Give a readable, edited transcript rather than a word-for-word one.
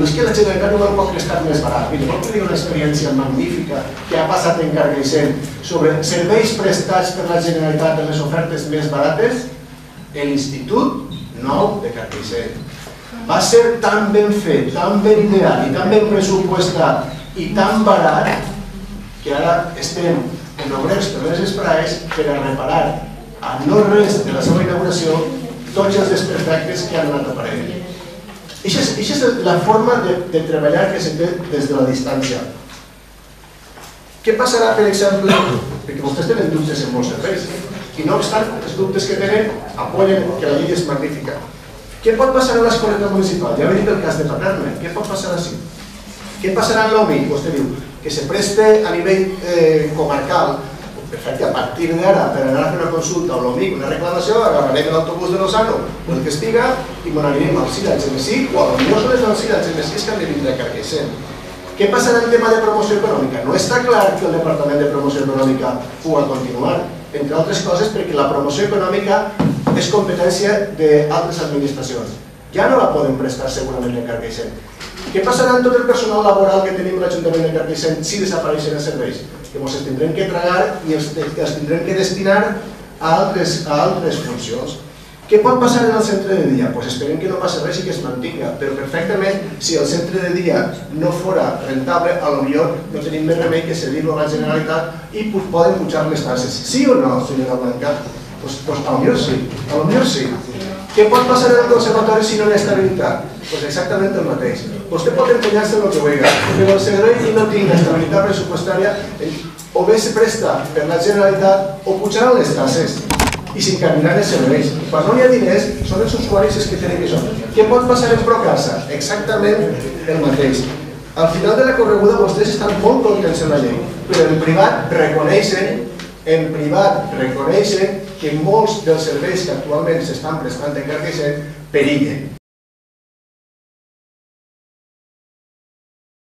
és que la Generalitat no vol que l'estat més barat. Mira, vol que digui una experiència magnífica que ha passat en Carcaixent sobre serveis prestats per la Generalitat en les ofertes més barates? L'Institut Nou de Carcaixent. Va ser tan ben fet, tan ben ideat i tan ben pressupostat i tan barat que ara estem en obrers per les espraes per a reparar a no res de la seva inauguració tots els desperfectes que han anat aparent. Aquesta és la forma de treballar que se té des de la distància. Què passarà, per exemple, perquè vostès tenen dubtes en molts serveis, i no obstant, els dubtes que tenen apoyen que la llei és magnífica. Què pot passar a l'escoleta municipal? Ja he dit el cas de Paterna. Què pot passar així? Què passarà en l'OMI? Vostè diu que se preste a nivell comarcal. Perfecte, a partir d'ara, per anar a fer una consulta a l'OMI, una reclamació, agarrarem l'autobús de Lozano o el que estiga i me n'anirem al CID, al GMSI, o a potser són les del CID, al GMSI, que han de vindre a Carcaixent. Què passarà en tema de promoció econòmica? No està clar que el Departament de Promoció Econòmica pugui continuar, entre altres coses perquè la promoció econòmica és competència d'altres administracions. Ja no la poden prestar segurament en Carcaixent. Què passarà amb tot el personal laboral que tenim a l'Ajuntament de Carcaixent si desapareixen els serveis? Que ens els tindrem que tragar i els tindrem que destinar a altres funcions. Què pot passar en el centre de dia? Doncs esperem que no passi res i que es mantinga, però perfectament, si el centre de dia no fora rentable, potser no tenim més remei que cedir-lo a la Generalitat i poden pujar les taxes. Sí o no, senyora Blanca? Doncs potser sí. Què pot passar en el conservatori si no hi ha estabilitat? Doncs exactament el mateix. Vostè pot empenyar-se en el que vulgui, però el servei no tingui estabilitat pressupostària, o bé se presta per la Generalitat o pujaran les taxes i s'encaminaran els serveis. Quan no hi ha diners, són els usuaris els que tenen que són. Què pot passar en Procasa? Exactament el mateix. Al final de la correguda vostès estan molt contents en la llei, però en privat reconeixen que molts dels serveis que actualment s'estan prestant en Carcaixent perillen.